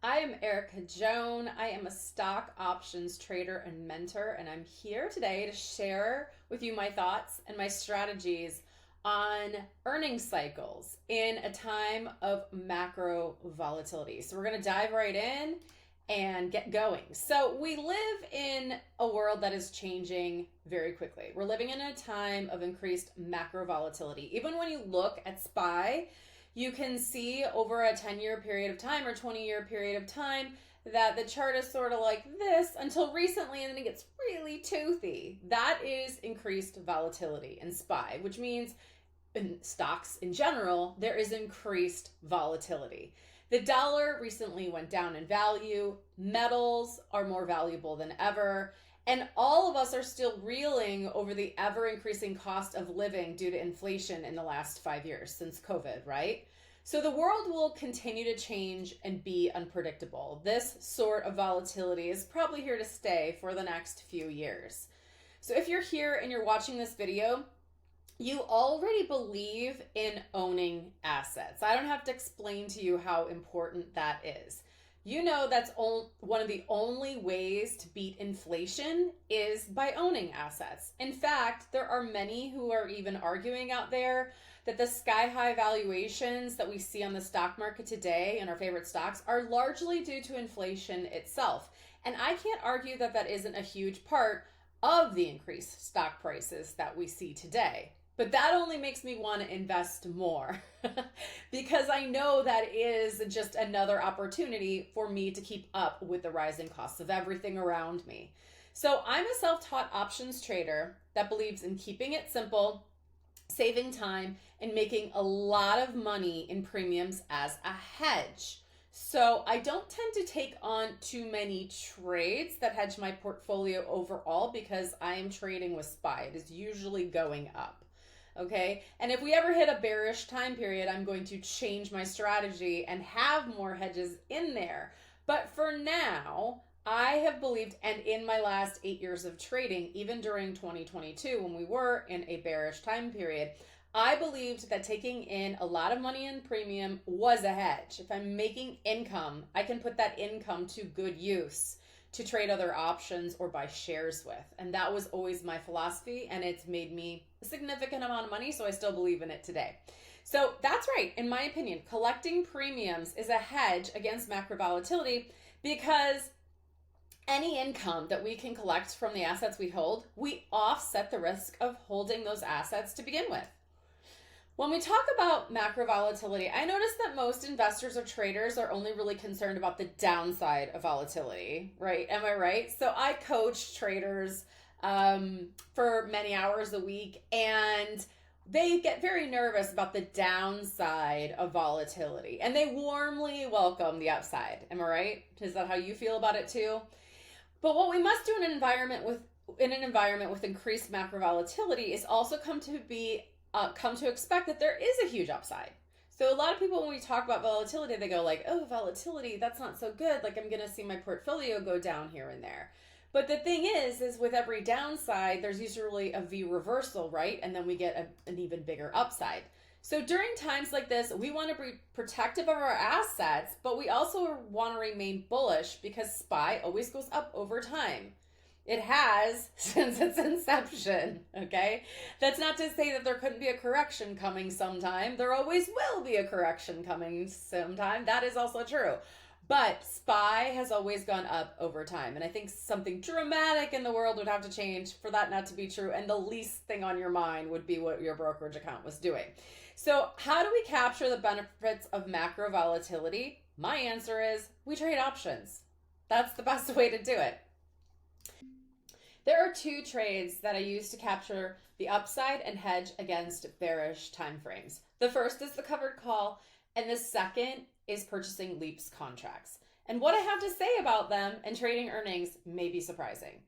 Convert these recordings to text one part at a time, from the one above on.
I am Erica Joan. I am a stock options trader and mentor, and I'm here today to share with you my thoughts and my strategies on earnings cycles in a time of macro volatility. So, we're going to dive right in and get going. So, we live in a world that is changing very quickly. We're living in a time of increased macro volatility. Even when you look at SPY, you can see over a 10-year period of time or 20-year period of time that the chart is sort of like this until recently, and then it gets really toothy. That is increased volatility in SPY, which means in stocks in general, there is increased volatility. The dollar recently went down in value. Metals are more valuable than ever. And all of us are still reeling over the ever increasing cost of living due to inflation in the last 5 years since COVID, right? So the world will continue to change and be unpredictable. This sort of volatility is probably here to stay for the next few years. So if you're here and you're watching this video, you already believe in owning assets. I don't have to explain to you how important that is. You know that's one of the only ways to beat inflation is by owning assets. In fact, there are many who are even arguing out there that the sky-high valuations that we see on the stock market today and our favorite stocks are largely due to inflation itself. And I can't argue that that isn't a huge part of the increased stock prices that we see today. But that only makes me want to invest more because I know that is just another opportunity for me to keep up with the rising costs of everything around me. So I'm a self-taught options trader that believes in keeping it simple, saving time, and making a lot of money in premiums as a hedge. So I don't tend to take on too many trades that hedge my portfolio overall because I am trading with SPY. It is usually going up. Okay, and if we ever hit a bearish time period, I'm going to change my strategy and have more hedges in there. But for now, I have believed, and in my last 8 years of trading, even during 2022, when we were in a bearish time period, I believed that taking in a lot of money in premium was a hedge. If I'm making income, I can put that income to good use to trade other options or buy shares with. And that was always my philosophy, and it's made me a significant amount of money, so I still believe in it today. So that's right, in my opinion, collecting premiums is a hedge against macro volatility because any income that we can collect from the assets we hold, we offset the risk of holding those assets to begin with. When we talk about macro volatility, I notice that most investors or traders are only really concerned about the downside of volatility, right? Am I right? So I coach traders for many hours a week, and they get very nervous about the downside of volatility, and they warmly welcome the upside. Am I right? Is that how you feel about it too? But what we must do in an environment with increased macro volatility is also come to expect that there is a huge upside. So a lot of people, when we talk about volatility, they go like, oh, volatility, that's not so good. Like I'm going to see my portfolio go down here and there. But the thing is with every downside, there's usually a V reversal, right? And then we get an even bigger upside. So during times like this, we want to be protective of our assets, but we also want to remain bullish because SPY always goes up over time. It has since its inception, okay? That's not to say that there couldn't be a correction coming sometime. There always will be a correction coming sometime. That is also true. But SPY has always gone up over time. And I think something dramatic in the world would have to change for that not to be true. And the least thing on your mind would be what your brokerage account was doing. So how do we capture the benefits of macro volatility? My answer is we trade options. That's the best way to do it. There are two trades that I use to capture the upside and hedge against bearish timeframes. The first is the covered call, and the second is purchasing LEAPS contracts. And what I have to say about them and trading earnings may be surprising.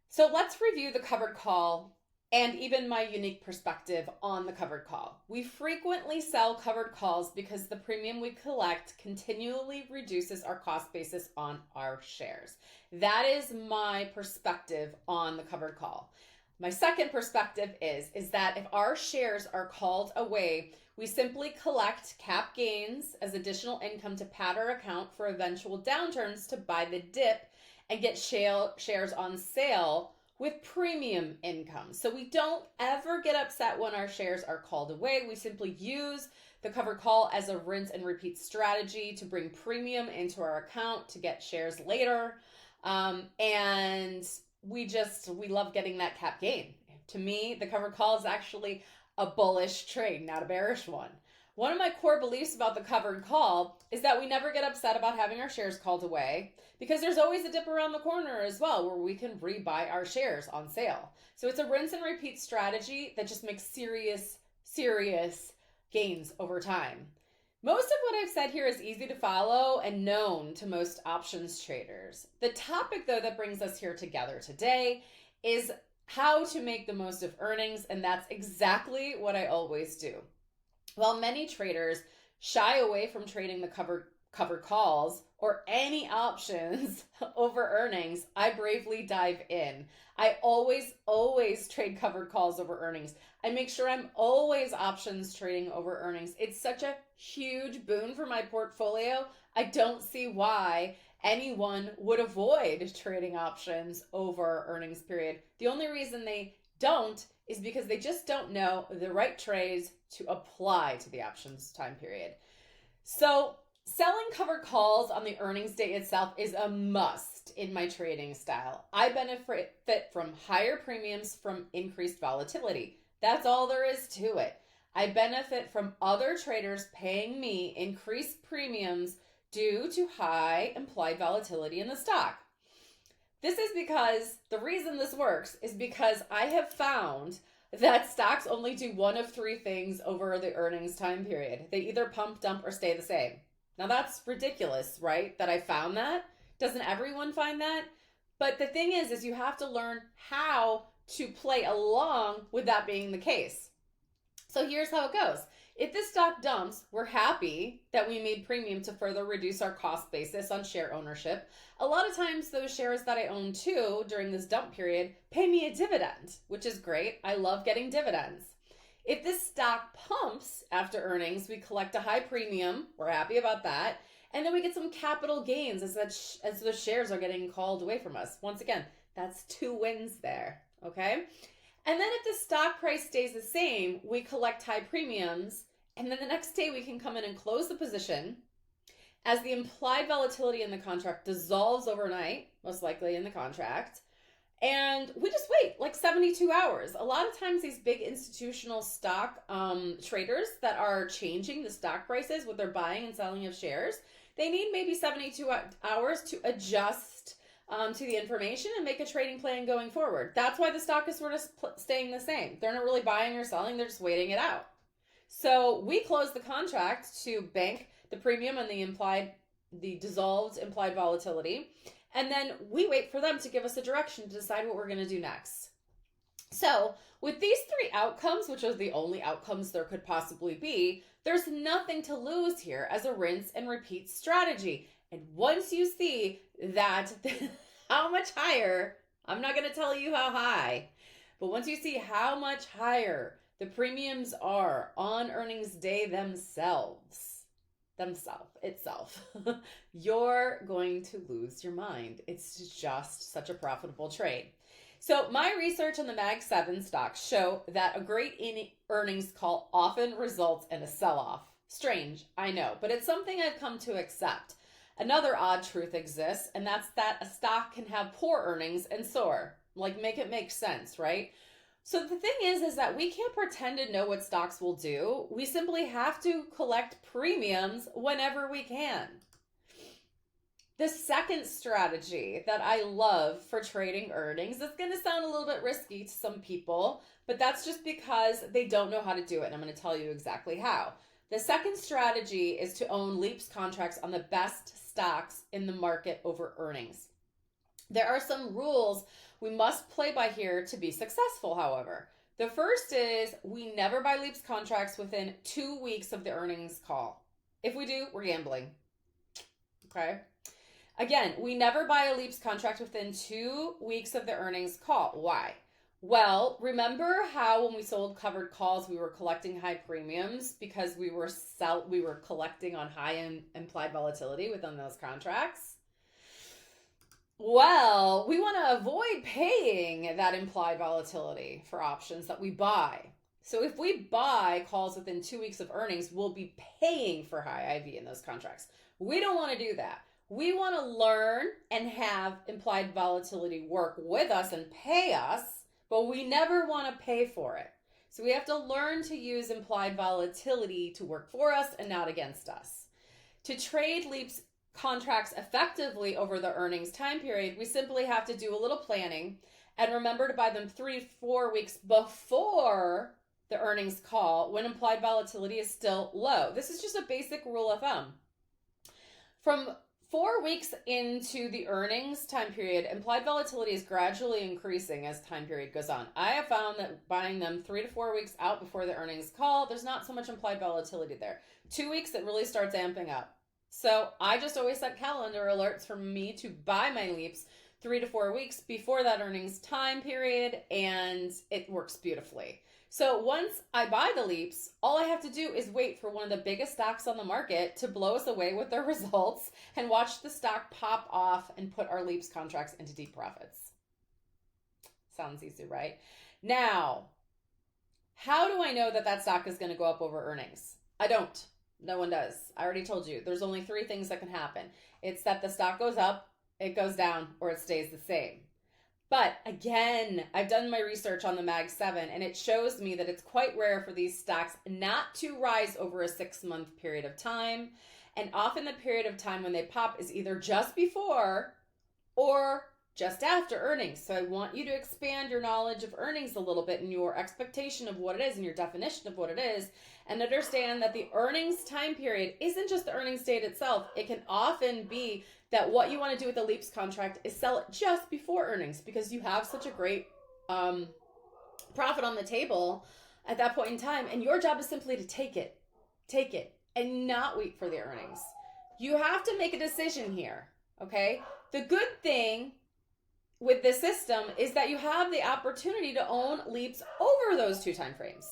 So let's review the covered call and even my unique perspective on the covered call. We frequently sell covered calls because the premium we collect continually reduces our cost basis on our shares. That is my perspective on the covered call. My second perspective is that if our shares are called away, We simply collect cap gains as additional income to pad our account for eventual downturns to buy the dip and get shares on sale with premium income. So we don't ever get upset when our shares are called away. We simply use the covered call as a rinse and repeat strategy to bring premium into our account to get shares later. And we love getting that cap gain. To me, the covered call is actually a bullish trade, not a bearish one. One of my core beliefs about the covered call is that we never get upset about having our shares called away because there's always a dip around the corner as well where we can rebuy our shares on sale. So it's a rinse and repeat strategy that just makes serious gains over time. Most of what I've said here is easy to follow and known to most options traders. The topic, though, that brings us here together today is how to make the most of earnings, and that's exactly what I always do. While many traders shy away from trading the covered calls or any options over earnings, I bravely dive in. I always trade covered calls over earnings. I make sure I'm always options trading over earnings. It's such a huge boon for my portfolio. I don't see why anyone would avoid trading options over earnings period. The only reason they don't is because they just don't know the right trades to apply to the options time period. So selling covered calls on the earnings day itself is a must in my trading style. I benefit from higher premiums from increased volatility. That's all there is to it. I benefit from other traders paying me increased premiums due to high implied volatility in the stock. This is because the reason this works is because I have found that stocks only do one of three things over the earnings time period. They either pump, dump, or stay the same. Now that's ridiculous, right? That I found that. Doesn't everyone find that? But the thing is you have to learn how to play along with that being the case. So here's how it goes. If the stock dumps, we're happy that we made premium to further reduce our cost basis on share ownership. A lot of times those shares that I own too during this dump period pay me a dividend, which is great. I love getting dividends. If this stock pumps after earnings, we collect a high premium. We're happy about that. And then we get some capital gains as the shares are getting called away from us. Once again, that's two wins there, okay? And then if the stock price stays the same, we collect high premiums, and then the next day we can come in and close the position as the implied volatility in the contract dissolves overnight, most likely in the contract, and we just wait like 72 hours. A lot of times these big institutional stock traders that are changing the stock prices with their buying and selling of shares, they need maybe 72 hours to adjust to the information and make a trading plan going forward. That's why the stock is sort of staying the same. They're not really buying or selling, they're just waiting it out. So we close the contract to bank the premium and the dissolved implied volatility, and then we wait for them to give us a direction to decide what we're going to do next. So with these three outcomes, which are the only outcomes there could possibly be, there's nothing to lose here as a rinse and repeat strategy. And once you see that how much higher, I'm not going to tell you how high, but once you see how much higher the premiums are on earnings day itself, you're going to lose your mind. It's just such a profitable trade. So my research on the Mag 7 stocks show that a great earnings call often results in a sell-off. Strange, I know, but it's something I've come to accept. Another odd truth exists, and that's that a stock can have poor earnings and soar. Like, make it make sense, right? So the thing is that we can't pretend to know what stocks will do. We simply have to collect premiums whenever we can. The second strategy that I love for trading earnings is going to sound a little bit risky to some people, but that's just because they don't know how to do it, and I'm going to tell you exactly how. The second strategy is to own leaps contracts on the best stocks in the market over earnings. There are some rules we must play by here to be successful, however. The first is we never buy leaps contracts within 2 weeks of the earnings call. If we do, we're gambling. Okay? Again, we never buy a leaps contract within 2 weeks of the earnings call. Why? Well, remember how when we sold covered calls, we were collecting high premiums because we were collecting on high implied volatility within those contracts? Well, we want to avoid paying that implied volatility for options that we buy. So if we buy calls within 2 weeks of earnings, we'll be paying for high IV in those contracts. We don't want to do that. We want to learn and have implied volatility work with us and pay us, but we never want to pay for it. So we have to learn to use implied volatility to work for us and not against us. To trade LEAP's contracts effectively over the earnings time period, we simply have to do a little planning and remember to buy them 3 to 4 weeks before the earnings call when implied volatility is still low. This is just a basic rule of thumb. From 4 weeks into the earnings time period, implied volatility is gradually increasing as time period goes on. I have found that buying them 3 to 4 weeks out before the earnings call, there's not so much implied volatility there. 2 weeks, it really starts amping up. So I just always set calendar alerts for me to buy my LEAPs 3 to 4 weeks before that earnings time period, and it works beautifully. So once I buy the LEAPs, all I have to do is wait for one of the biggest stocks on the market to blow us away with their results and watch the stock pop off and put our LEAPs contracts into deep profits. Sounds easy, right? Now, how do I know that that stock is going to go up over earnings? I don't. No one does. I already told you. There's only 3 things that can happen. It's that the stock goes up, it goes down, or it stays the same. But again, I've done my research on the Mag 7 and it shows me that it's quite rare for these stocks not to rise over a 6-month period of time. And often the period of time when they pop is either just before or just after earnings. So I want you to expand your knowledge of earnings a little bit and your expectation of what it is and your definition of what it is, and understand that the earnings time period isn't just the earnings date itself. It can often be that what you want to do with the LEAPs contract is sell it just before earnings because you have such a great profit on the table at that point in time, and your job is simply to take it, and not wait for the earnings. You have to make a decision here, okay? The good thing with this system is that you have the opportunity to own LEAPs over those 2 time frames.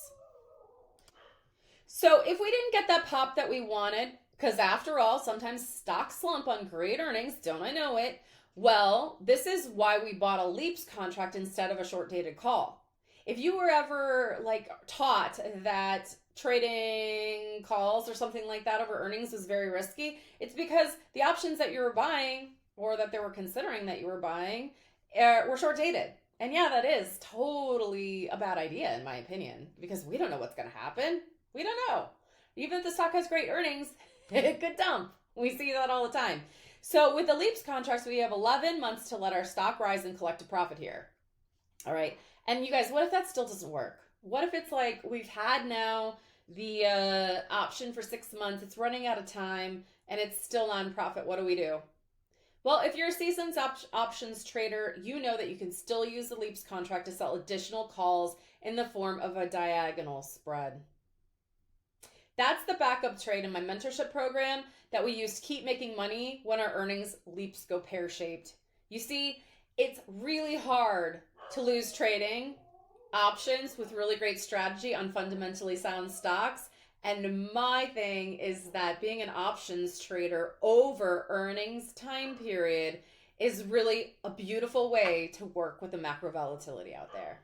So if we didn't get that pop that we wanted, because after all, sometimes stocks slump on great earnings, don't I know it? Well, this is why we bought a LEAPs contract instead of a short-dated call. If you were ever taught that trading calls or something like that over earnings was very risky, it's because the options that you were buying or that they were considering that you were buying were short-dated. And yeah, that is totally a bad idea in my opinion, because we don't know what's going to happen. We don't know. Even if the stock has great earnings, it could dump. We see that all the time. So with the LEAPs contracts, we have 11 months to let our stock rise and collect a profit here. All right. And you guys, what if that still doesn't work? What if it's like we've had now the option for 6 months, it's running out of time, and it's still non-profit? What do we do? Well, if you're a seasoned options trader, you know that you can still use the LEAPs contract to sell additional calls in the form of a diagonal spread. That's the backup trade in my mentorship program that we use to keep making money when our earnings LEAPs go pear-shaped. You see, it's really hard to lose trading options with really great strategy on fundamentally sound stocks. And my thing is that being an options trader over earnings time period is really a beautiful way to work with the macro volatility out there.